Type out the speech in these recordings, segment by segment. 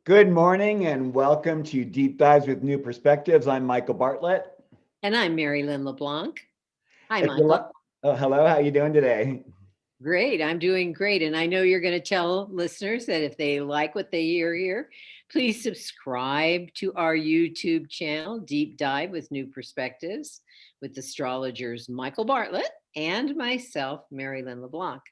Good morning and welcome to Deep Dives with New Perspectives. I'm Michael Bartlett. And I'm Merrylin LeBlanc. Hi, If you Michael. oh, hello, how you doing today? Great. I'm doing great. And I know you're going to tell listeners that if they like what they hear here, please subscribe to our YouTube channel, Deep Dive with New Perspectives, with astrologers Michael Bartlett and myself, Merrylin LeBlanc.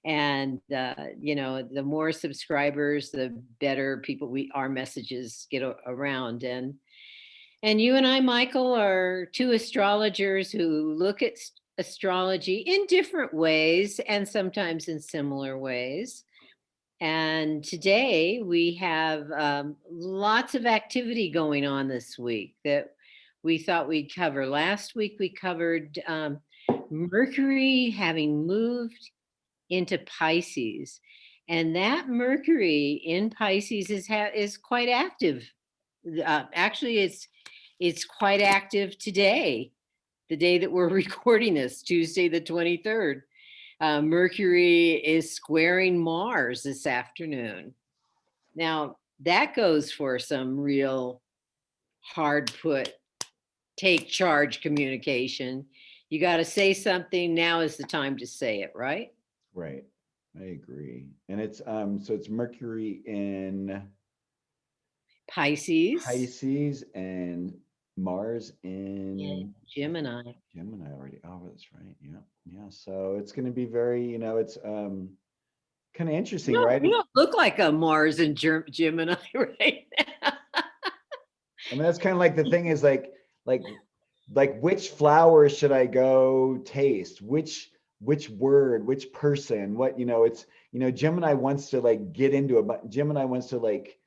And the more subscribers, the better our messages get around. And you and I, Michael, are two astrologers who look at astrology in different ways and sometimes in similar ways. And today we have lots of activity going on this week that we thought we'd cover. Last week we covered Mercury having moved into Pisces. And that Mercury in Pisces is quite active. Actually, it's quite active today, the day that we're recording this, Tuesday the 23rd. Mercury is squaring Mars this afternoon. Now, that goes for some real hard put, take charge communication. You got to say something. Now is the time to say it, right? Right. I agree. And it's so it's Mercury in Pisces. Pisces and Mars Yeah, in Gemini. Gemini already. Oh, that's right. Yeah. Yeah. So it's going to be very, it's kind of interesting, right? You don't look like a Mars and Gemini right now. I mean, that's kind of like the thing is like which flower should I go taste? Which word, which person, what, it's, Gemini wants to like get into it, but Gemini wants to like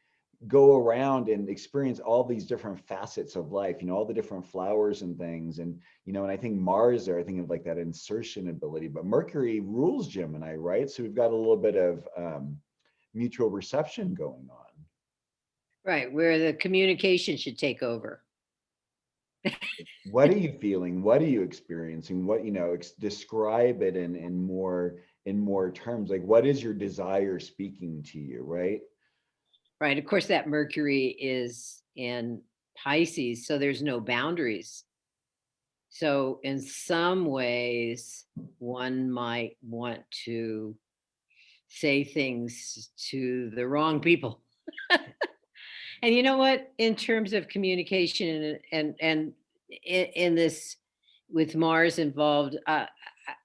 go around and experience all these different facets of life, all the different flowers and things. And I think Mars there, I think of like that insertion ability, but Mercury rules Gemini, right? So we've got a little bit of mutual reception going on. Right, where the communication should take over. What are you feeling? What are you experiencing? What, describe it in more terms. Like, what is your desire speaking to you, right? Right. Of course, that Mercury is in Pisces, so there's no boundaries. So, in some ways, one might want to say things to the wrong people. And you know what? In terms of communication and in this, with Mars involved,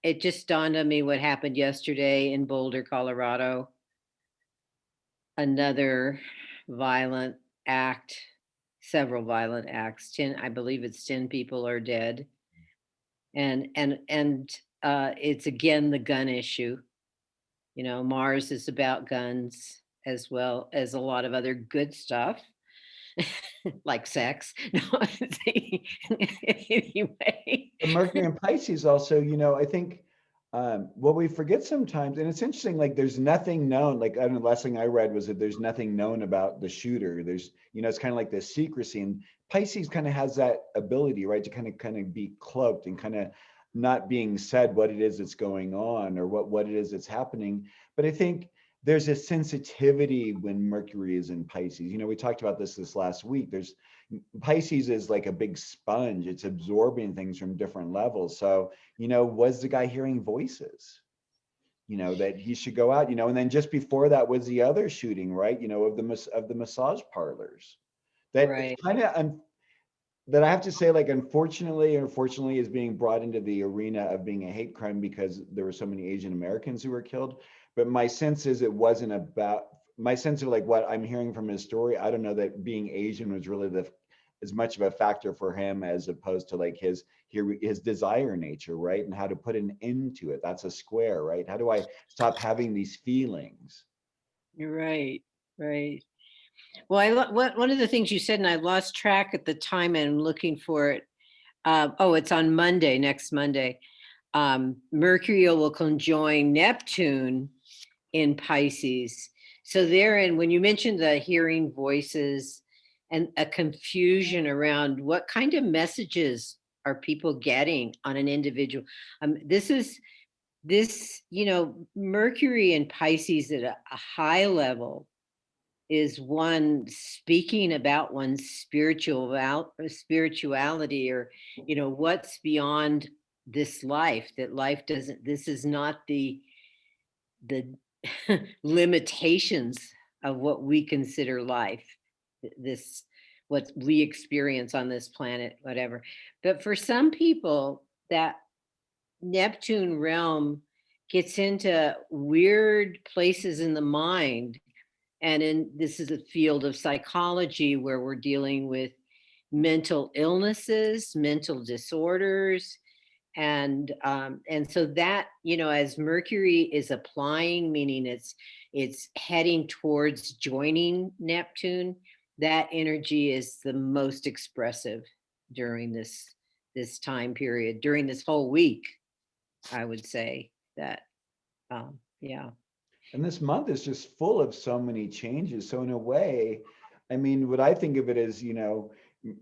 it just dawned on me what happened yesterday in Boulder, Colorado. Another violent act, several violent acts. 10, I believe it's 10 people are dead. And it's again the gun issue. Mars is about guns as well as a lot of other good stuff. Like sex. No, anyway. But Mercury and Pisces also, I think what we forget sometimes, and it's interesting, like there's nothing known, like I don't know, the last thing I read was that there's nothing known about the shooter. There's, it's kind of like this secrecy, and Pisces kind of has that ability, right, to kind of be cloaked and kind of not being said what it is that's going on or what it is that's happening. But I think there's a sensitivity when Mercury is in Pisces. We talked about this last week. There's Pisces is like a big sponge. It's absorbing things from different levels. So, was the guy hearing voices? That he should go out, and then just before that was the other shooting, right? Of the massage parlors. That it's Right. kind of that I have to say, like, unfortunately is being brought into the arena of being a hate crime because there were so many Asian Americans who were killed. But my sense is it wasn't about my sense of like what I'm hearing from his story. I don't know that being Asian was really as much of a factor for him as opposed to like his desire nature, right? And how to put an end to it. That's a square, right? How do I stop having these feelings? You're right. Right. Well, one of the things you said, and I lost track at the time, and I'm looking for it. It's on Monday, next Monday. Mercury will conjoin Neptune in Pisces. So therein, when you mentioned the hearing voices and a confusion around what kind of messages are people getting on an individual, this Mercury in Pisces at a high level is one speaking about one's spirituality, or what's beyond this life, that life doesn't, this is not the limitations of what we consider life, this, what we experience on this planet, whatever. But for some people, that Neptune realm gets into weird places in the mind. And this is a field of psychology where we're dealing with mental illnesses, mental disorders, and so that, as Mercury is applying, meaning it's heading towards joining Neptune, that energy is the most expressive during this time period, during this whole week. I would say that, yeah. And this month is just full of so many changes. So in a way, I mean, what I think of it as,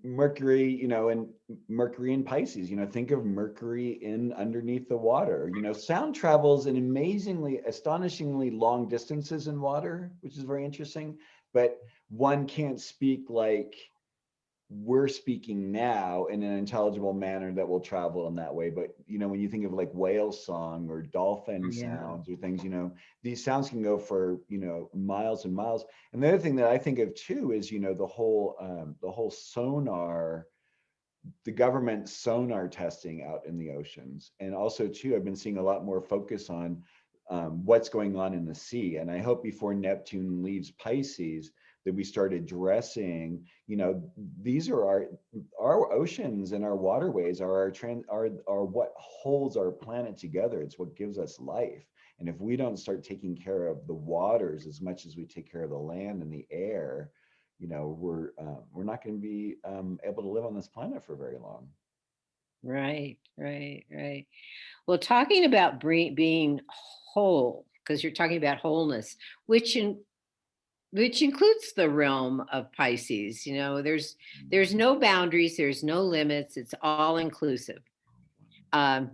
Mercury, and Mercury in Pisces, think of Mercury in underneath the water. Sound travels in astonishingly long distances in water, which is very interesting, but one can't speak like we're speaking now in an intelligible manner that will travel in that way. But when you think of like whale song or dolphin Yeah. sounds or things, these sounds can go for miles and miles. And the other thing that I think of too is the whole sonar, the government sonar testing out in the oceans. And also too, I've been seeing a lot more focus on what's going on in the sea. And I hope before Neptune leaves Pisces that we start addressing, these are our oceans and our waterways are are what holds our planet together. It's what gives us life. And if we don't start taking care of the waters as much as we take care of the land and the air, we're not going to be able to live on this planet for very long. Right, right, right. Well, talking about being whole, because you're talking about wholeness, which includes the realm of Pisces. There's no boundaries, there's no limits, it's all inclusive. Um,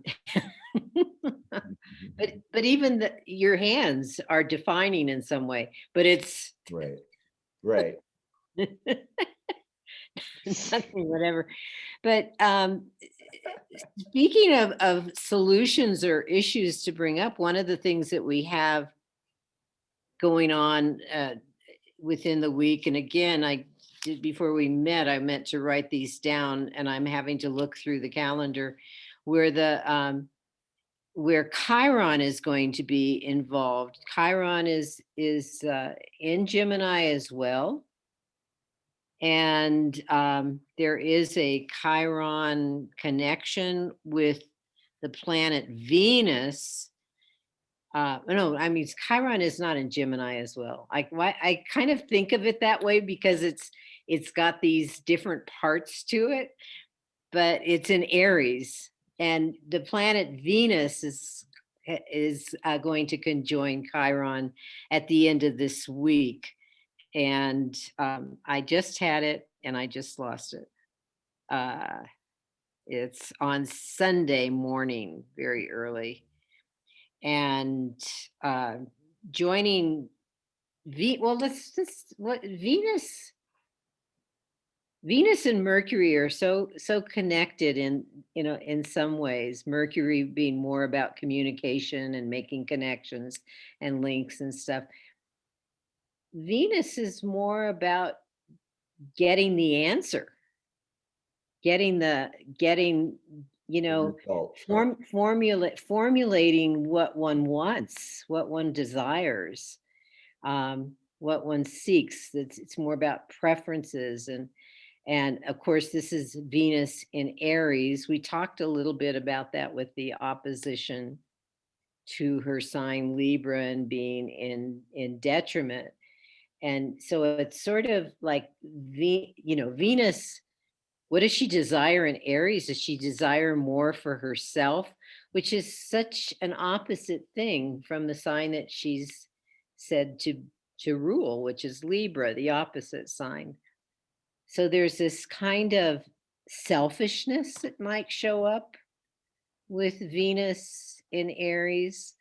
but even your hands are defining in some way, but it's Right, right. nothing, whatever. But speaking of solutions or issues to bring up, one of the things that we have going on within the week, and again, I did, before we met, I meant to write these down, and I'm having to look through the calendar where where Chiron is going to be involved. Chiron is in Gemini as well. And there is a Chiron connection with the planet Venus. No, I mean, Chiron is not in Gemini as well. I kind of think of it that way because it's got these different parts to it, but it's in Aries, and the planet Venus is going to conjoin Chiron at the end of this week. And I just had it and I just lost it. It's on Sunday morning, very early, and joining well, what Venus and Mercury are so connected in some ways. Mercury being more about communication and making connections and links and stuff. Venus is more about getting the answer, getting Results, right. formulating what one wants, what one desires, what one seeks. It's more about preferences, and of course this is Venus in Aries. We talked a little bit about that with the opposition to her sign Libra and being in detriment. And so it's sort of like Venus, what does she desire in Aries? Does she desire more for herself, which is such an opposite thing from the sign that she's said to rule, which is Libra, the opposite sign. So there's this kind of selfishness that might show up with Venus in Aries.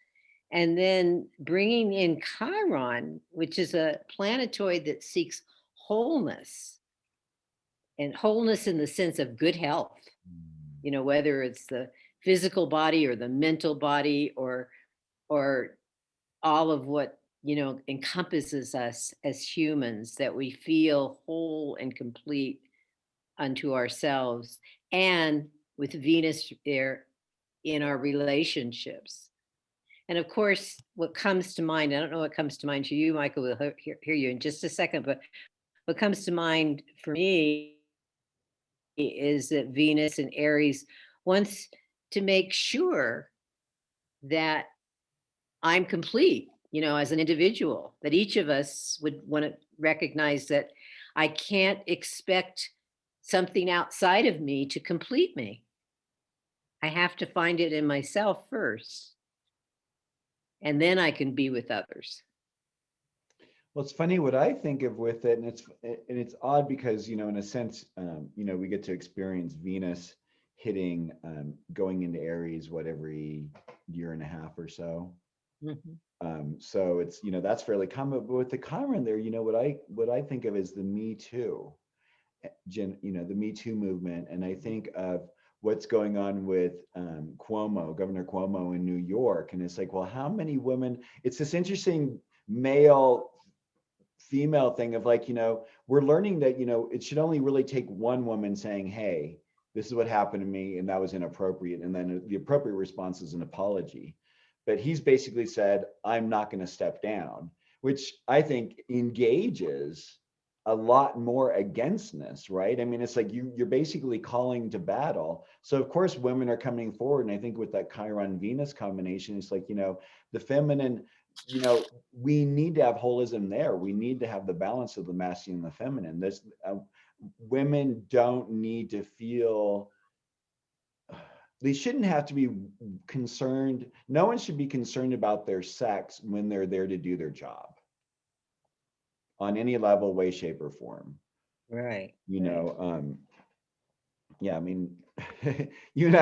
And then bringing in Chiron, which is a planetoid that seeks wholeness, and wholeness in the sense of good health, whether it's the physical body or the mental body, or all of what encompasses us as humans, that we feel whole and complete unto ourselves, and with Venus there in our relationships. And of course, what comes to mind, I don't know what comes to mind to you, Michael, we'll hear you in just a second, but what comes to mind for me is that Venus and Aries wants to make sure that I'm complete, as an individual, that each of us would want to recognize that I can't expect something outside of me to complete me. I have to find it in myself first, and then I can be with others. Well, it's funny what I think of with it, and it's odd because in a sense, we get to experience Venus hitting, going into Aries, every year and a half or so. Mhm. So it's that's fairly common. But with the Chiron there, what I think of is the Me Too, the Me Too movement, and I think of what's going on with Governor Cuomo in New York, and it's like, well, how many women? It's this interesting male female thing of like, we're learning that, it should only really take one woman saying, hey, this is what happened to me and that was inappropriate. And then the appropriate response is an apology. But he's basically said, I'm not going to step down, which I think engages a lot more againstness, right? I mean, it's like you're basically calling to battle. So of course women are coming forward. And I think with that Chiron Venus combination, it's like, the feminine, we need to have holism there. We need to have the balance of the masculine and the feminine. Women don't need to feel, they shouldn't have to be concerned. No one should be concerned about their sex when they're there to do their job on any level, way, shape, or form. Right. Yeah, I mean, you and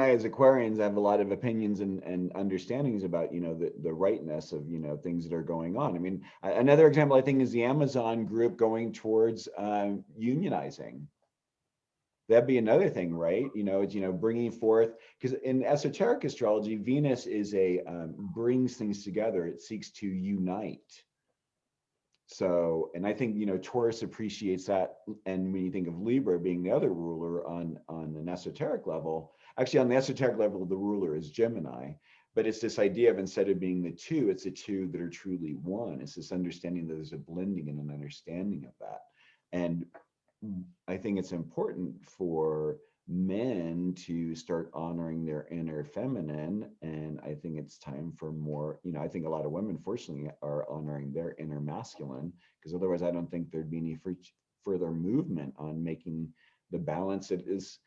I as Aquarians have a lot of opinions and understandings about, the rightness of, things that are going on. I mean, another example I think is the Amazon group going towards unionizing. That'd be another thing, right? It's, bringing forth, because in esoteric astrology, Venus is brings things together. It seeks to unite. So, and I think, Taurus appreciates that. And when you think of Libra being the other ruler on an esoteric level, actually on the esoteric level, the ruler is Gemini, but it's this idea of, instead of being the two, it's the two that are truly one. It's this understanding that there's a blending and an understanding of that. And I think it's important for men to start honoring their inner feminine. And I think it's time for more, I think a lot of women, fortunately, are honoring their inner masculine, because otherwise I don't think there'd be any further movement on making the balance. It is,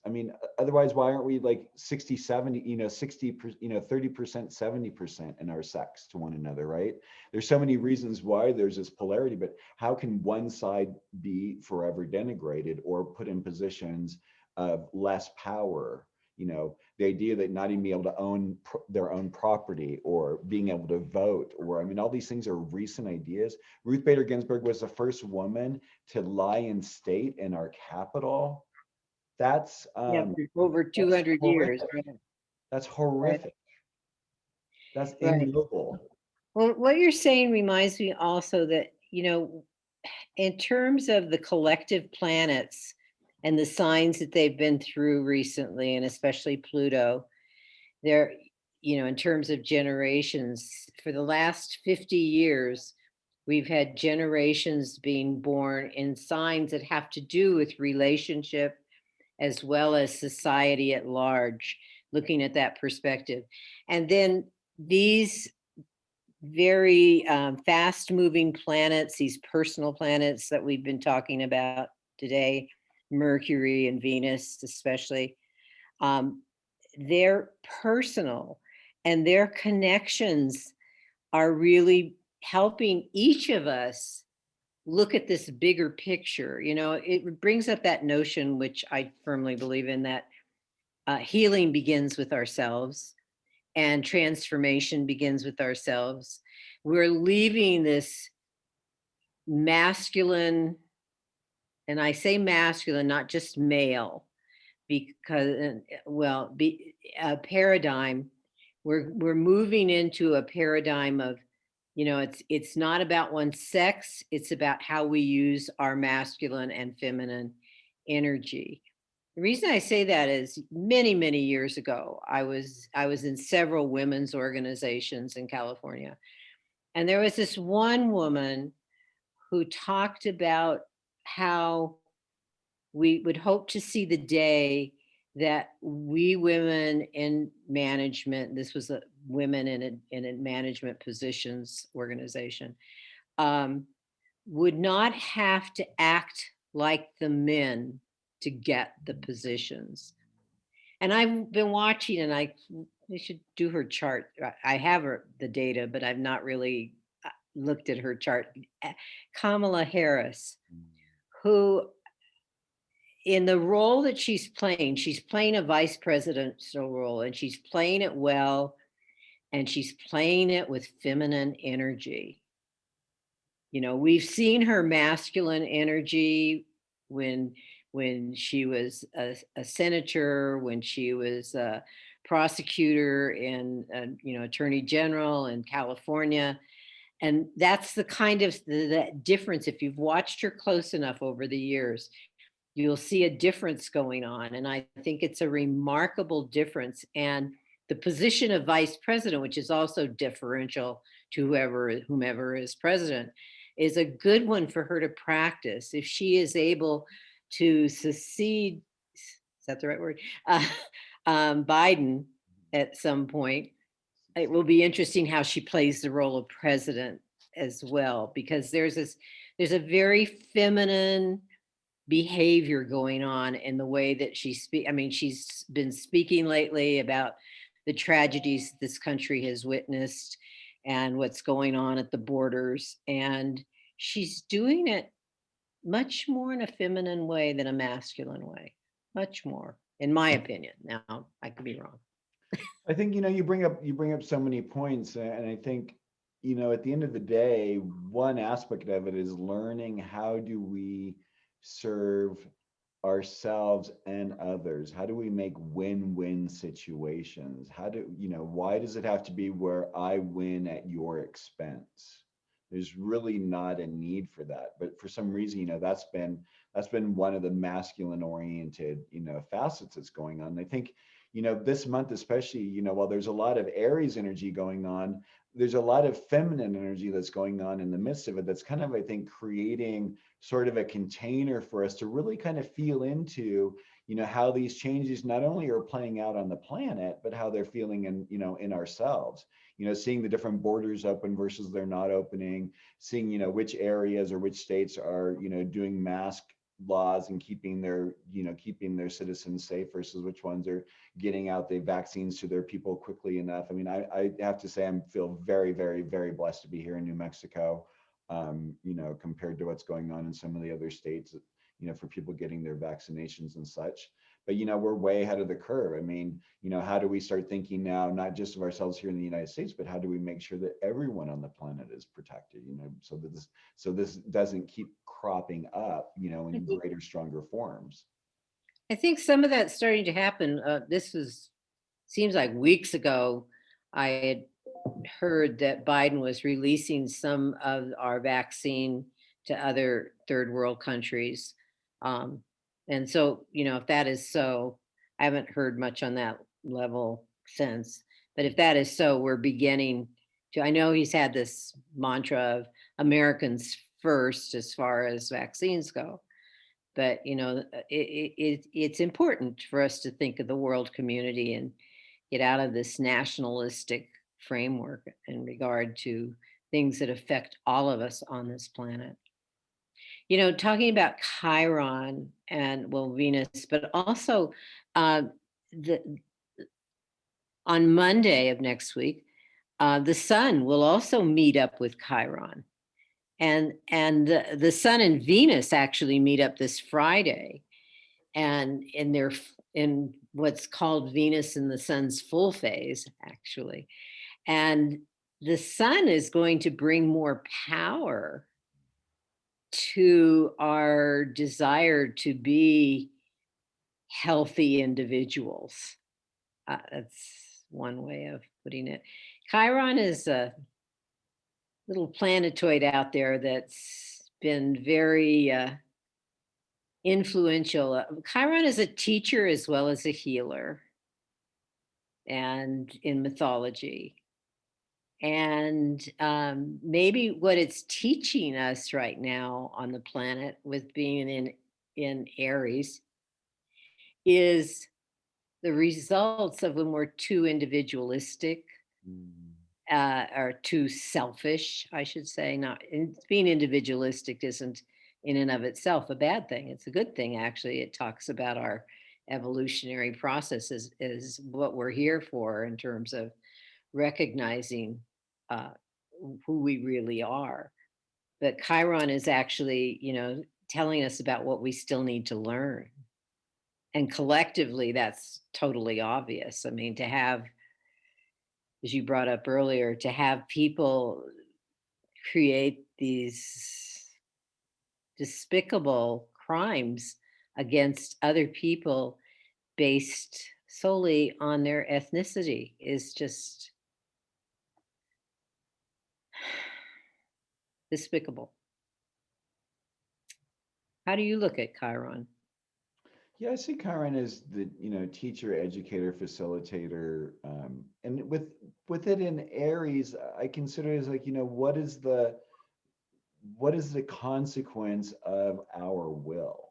I mean, otherwise, why aren't we like 60, 70, 60, 30%, 70% in our sex to one another, right? There's so many reasons why there's this polarity, but how can one side be forever denigrated or put in positions of less power? The idea that not even be able to own their own property, or being able to vote, or, I mean, all these things are recent ideas. Ruth Bader Ginsburg was the first woman to lie in state in our capital. That's Over 200 years. horrific. That's Right. horrific. That's Right. ignoble. Well, what you're saying reminds me also that, in terms of the collective planets and the signs that they've been through recently, and especially Pluto, they're, in terms of generations, for the last 50 years, we've had generations being born in signs that have to do with relationship as well as society at large, looking at that perspective. And then these very fast moving planets, these personal planets that we've been talking about today, Mercury and Venus, especially, they're personal, and their connections are really helping each of us look at this bigger picture. It brings up that notion, which I firmly believe in, that healing begins with ourselves. and transformation begins with ourselves. We're leaving this masculine, and I say masculine, not just male, because a paradigm. We're moving into a paradigm of, it's not about one sex, it's about how we use our masculine and feminine energy. The reason I say that is many years ago, I was in several women's organizations in California, and there was this one woman who talked about how we would hope to see the day that we women in management, this was a women in a management positions organization, um, would not have to act like the men to get the positions. And I've been watching, and we should do her chart. I have the data, but I've not really looked at her chart. Kamala Harris, who in the role that she's playing a vice presidential role, and she's playing it well, and she's playing it with feminine energy. We've seen her masculine energy when she was a senator, when she was a prosecutor and attorney general in California. And that's the kind of that difference. If you've watched her close enough over the years, you'll see a difference going on. And I think it's a remarkable difference. And the position of vice president, which is also differential to whomever is president, is a good one for her to practice. If she is able to succeed, is that the right word? Biden at some point, it will be interesting how she plays the role of president as well, because there's a very feminine behavior going on in the way that she speaks. I mean, she's been speaking lately about the tragedies this country has witnessed and what's going on at the borders. And she's doing it much more in a feminine way than a masculine way, much more, in my opinion. Now, I could be wrong. I think, you bring up so many points, and I think, at the end of the day, one aspect of it is learning how do we serve ourselves and others? How do we make win-win situations? Why does it have to be where I win at your expense? There's really not a need for that. But for some reason, that's been one of the masculine oriented, facets that's going on. And I think, this month especially, while there's a lot of Aries energy going on, there's a lot of feminine energy that's going on in the midst of it, that's kind of, I think, creating sort of a container for us to really kind of feel into, how these changes not only are playing out on the planet, but how they're feeling in ourselves. Seeing the different borders open versus they're not opening, seeing, which areas or which states are, doing mask laws and keeping their citizens safe versus which ones are getting out the vaccines to their people quickly enough. I mean, I have to say, I feel very, very, very blessed to be here in New Mexico, compared to what's going on in some of the other states, for people getting their vaccinations and such. But, we're way ahead of the curve. I mean, how do we start thinking now, not just of ourselves here in the United States, but how do we make sure that everyone on the planet is protected, so this doesn't keep cropping up, in greater, stronger forms. I think some of that's starting to happen. Seems like weeks ago, I had heard that Biden was releasing some of our vaccine to other third world countries. And so, if that is so, I haven't heard much on that level since. But if that is so, we're beginning to, I know he's had this mantra of Americans first as far as vaccines go. But it's important for us to think of the world community and get out of this nationalistic framework in regard to things that affect all of us on this planet. Talking about Chiron and, well, Venus, but also uh, the on Monday of next week, the sun will also meet up with Chiron. And the sun and Venus actually meet up this Friday, and they're in what's called Venus in the sun's full phase, actually. And the sun is going to bring more power to our desire to be healthy individuals. That's one way of putting it. Chiron is a little planetoid out there that's been very influential. Chiron is a teacher as well as a healer, and in mythology. And maybe what it's teaching us right now on the planet with being in Aries is the results of when we're too individualistic, Mm. or too selfish, I should say. Not being individualistic isn't in and of itself a bad thing. It's a good thing, actually. It talks about our evolutionary processes is what we're here for in terms of recognizing uh, who we really are. But Chiron is actually, telling us about what we still need to learn. And collectively, that's totally obvious. I mean, to have, as you brought up earlier, to have people create these despicable crimes against other people based solely on their ethnicity is just despicable. How do you look at Chiron? Yeah, I see Chiron as the, teacher, educator, facilitator, and with it in Aries, I consider it as like, what is the consequence of our will?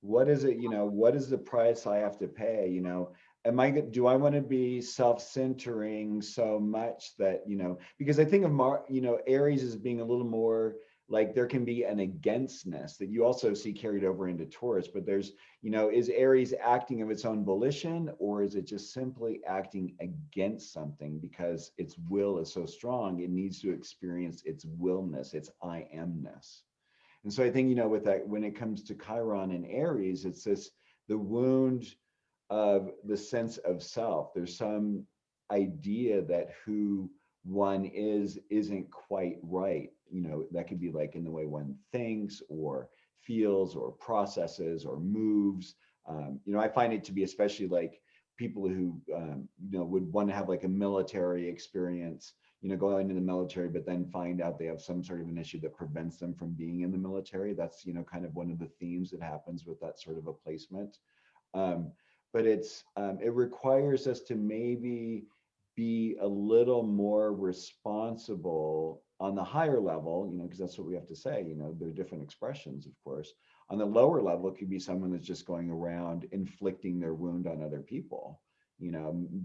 What is it, what is the price I have to pay? Do I want to be self-centering so much that, because I think of Aries as being a little more like there can be an againstness that you also see carried over into Taurus, but there's, is Aries acting of its own volition, or is it just simply acting against something because its will is so strong, it needs to experience its willness, its I amness. And so I think, with that, when it comes to Chiron and Aries, it's the wound of the sense of self. There's some idea that who one isn't quite right. That could be like in the way one thinks or feels or processes or moves. I find it to be especially like people who, would want to have like a military experience, go into the military, but then find out they have some sort of an issue that prevents them from being in the military. That's, kind of one of the themes that happens with that sort of a placement. Um, but it requires us to maybe be a little more responsible on the higher level, because that's what we have to say. There are different expressions, of course. On the lower level, it could be someone that's just going around inflicting their wound on other people,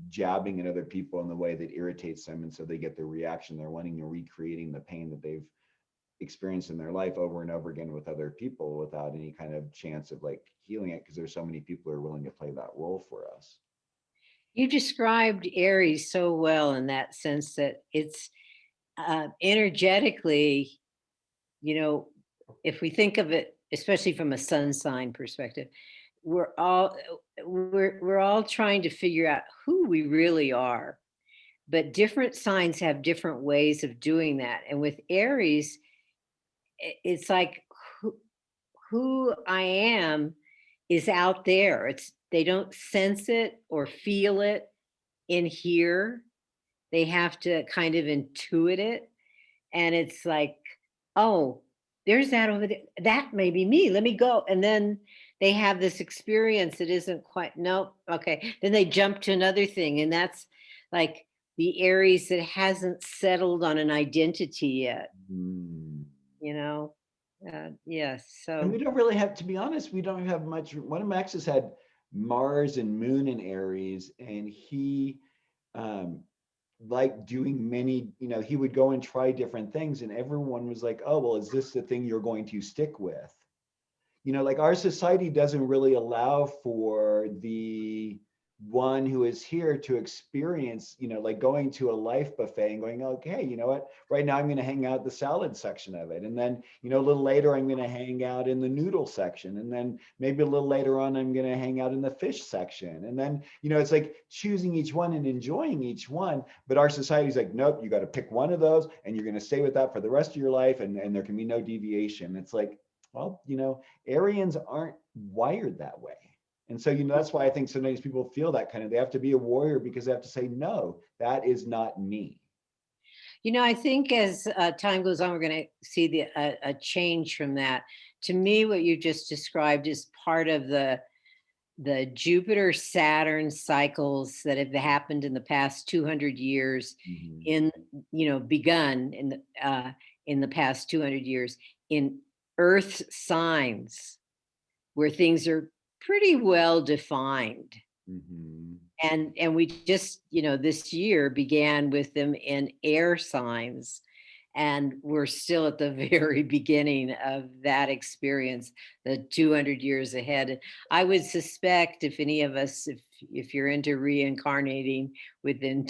jabbing at other people in the way that irritates them. And so they get the reaction they're wanting, and recreating the pain that they've experienced in their life over and over again with other people without any kind of chance of like healing it, because there's so many people who are willing to play that role for us. You described Aries so well in that sense that it's energetically, if we think of it, especially from a sun sign perspective, we're all we're all trying to figure out who we really are. But different signs have different ways of doing that. And with Aries, it's like who, who I am is out there. It's they don't sense it or feel it in here. They have to kind of intuit it. And it's like, oh, there's that over there. That may be me. Let me go. And then they have this experience that isn't quite, nope. Okay. Then they jump to another thing. And that's like the Aries that hasn't settled on an identity yet, Mm. you know? Yes. And we So don't really have, to be honest, we don't have much. One of Max's had Mars and Moon in Aries, and he um, liked doing many, he would go and try different things, and everyone was like, oh, well, is this the thing you're going to stick with? Like our society doesn't really allow for the one who is here to experience, like going to a life buffet and going, okay, you know what? Right now I'm going to hang out the salad section of it. And then, a little later, I'm going to hang out in the noodle section. And then maybe a little later on, I'm going to hang out in the fish section. And then, it's like choosing each one and enjoying each one. But our society's like, nope, you got to pick one of those and you're going to stay with that for the rest of your life. And there can be no deviation. It's like, well, Aryans aren't wired that way. And so, that's why I think sometimes people feel that kind of, they have to be a warrior because they have to say, no, that is not me. I think as time goes on, we're going to see a change from that. To me, what you just described is part of the Jupiter Saturn cycles that have happened in the past 200 years, Mm-hmm. begun in the past 200 years in Earth signs where things are pretty well defined. Mm-hmm. And we just, this year began with them in air signs, and we're still at the very beginning of that experience, the 200 years ahead. I would suspect if any of us, if you're into reincarnating within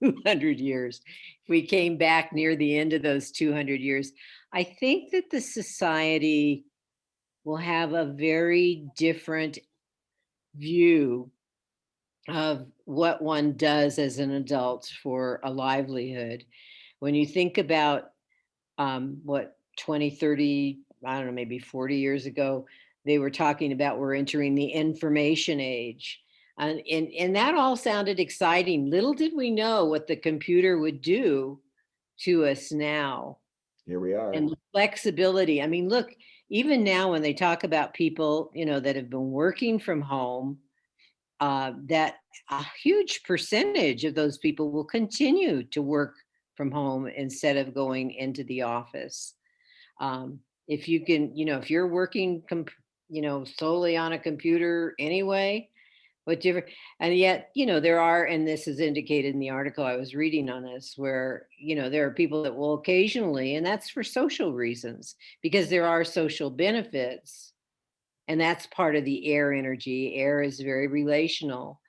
200 years, we came back near the end of those 200 years, I think that the society will have a very different view of what one does as an adult for a livelihood. When you think about what 20, 30, I don't know, maybe 40 years ago, they were talking about we're entering the information age. And that all sounded exciting. Little did we know what the computer would do to us now, Here we and are. the flexibility. I mean, look, even now when they talk about people, that have been working from home, that a huge percentage of those people will continue to work from home instead of going into the office. If you can, if you're working, solely on a computer anyway, what different, and yet, there are, and this is indicated in the article I was reading on this, where, there are people that will occasionally, and that's for social reasons, because there are social benefits. And that's part of the air energy. Air is very relational.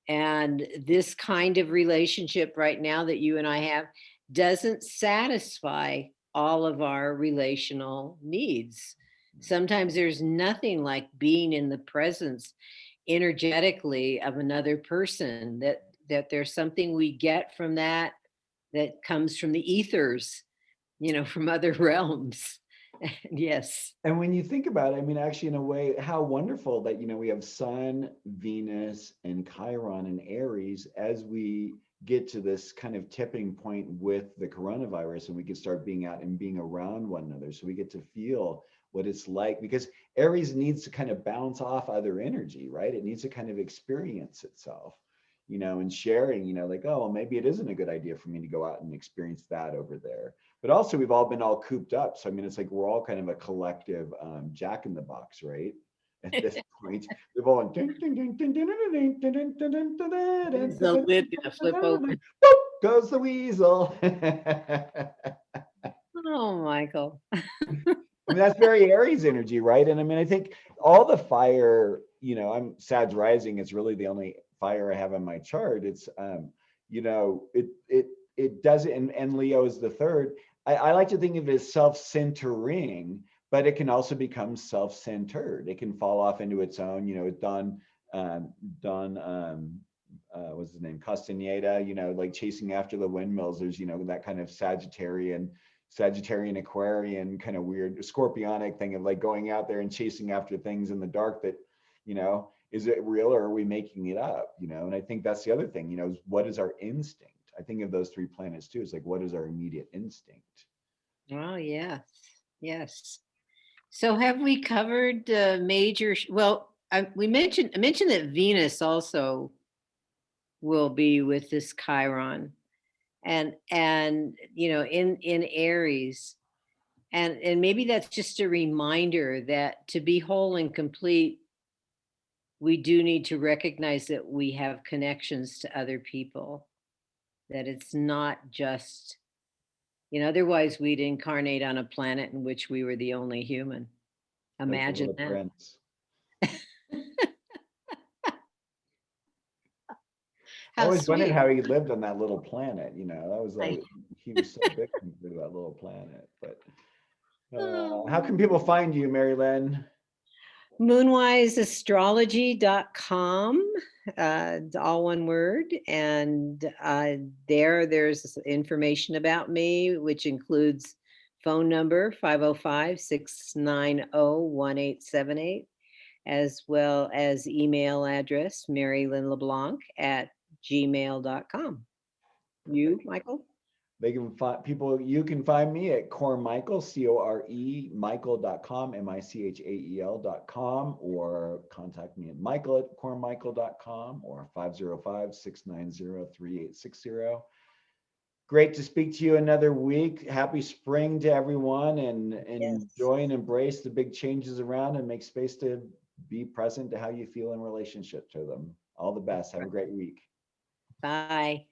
And this kind of relationship right now that you and I have doesn't satisfy all of our relational needs. Sometimes there's nothing like being in the presence energetically of another person, that there's something we get from that that comes from the ethers, from other realms. Yes. And when you think about it, I mean, actually, in a way, how wonderful that, we have Sun, Venus, and Chiron and Aries as we get to this kind of tipping point with the coronavirus, and we can start being out and being around one another. So we get to feel what it's like, because Aries needs to kind of bounce off other energy, right? It needs to kind of experience itself, and sharing, like, oh, well, maybe it isn't a good idea for me to go out and experience that over there. But also, we've all been all cooped up. So, I mean, it's like we're all kind of a collective jack in the box, right? At this point, we've all Is the lid gonna flip open? boop goes the weasel. Oh, Michael. I mean, that's very Aries energy, right? And I mean, I think all the fire, I'm Sag rising. It's really the only fire I have on my chart. It's, it does it, and Leo is the third. I like to think of it as self-centering, but it can also become self-centered. It can fall off into its own, Don, what's his name? Castaneda, like chasing after the windmills. There's, that kind of Sagittarian Aquarian kind of weird scorpionic thing of like going out there and chasing after things in the dark that, is it real or are we making it up? And I think that's the other thing, what is our instinct? I think of those three planets too. It's like, what is our immediate instinct? Oh, yes. Yes. So have we covered major, well, I mentioned that Venus also will be with this Chiron, and in Aries. And maybe that's just a reminder that to be whole and complete, we do need to recognize that we have connections to other people, that it's not just, otherwise we'd incarnate on a planet in which we were the only human. Like the Imagine little that. prince. I How always wondered sweet. how he lived on that little planet. That was I, always, he was so big compared to that little planet. But how can oh. people find you, Merrylin? Moonwiseastrology.com, all one word. And there's information about me, which includes phone number 505-690-1878, as well as email address marylinleblanc@gmail.com. You, Perfect. Michael? They can find people, you can find me at Core Michael, CORE Michael.com, MICHAEL.com, or contact me at Michael@coremichael.com or 505-690-3860. Great to speak to you another week. Happy spring to everyone, and Yes. enjoy and embrace the big changes around and make space to be present to how you feel in relationship to them. All the best. Have a great week. Bye.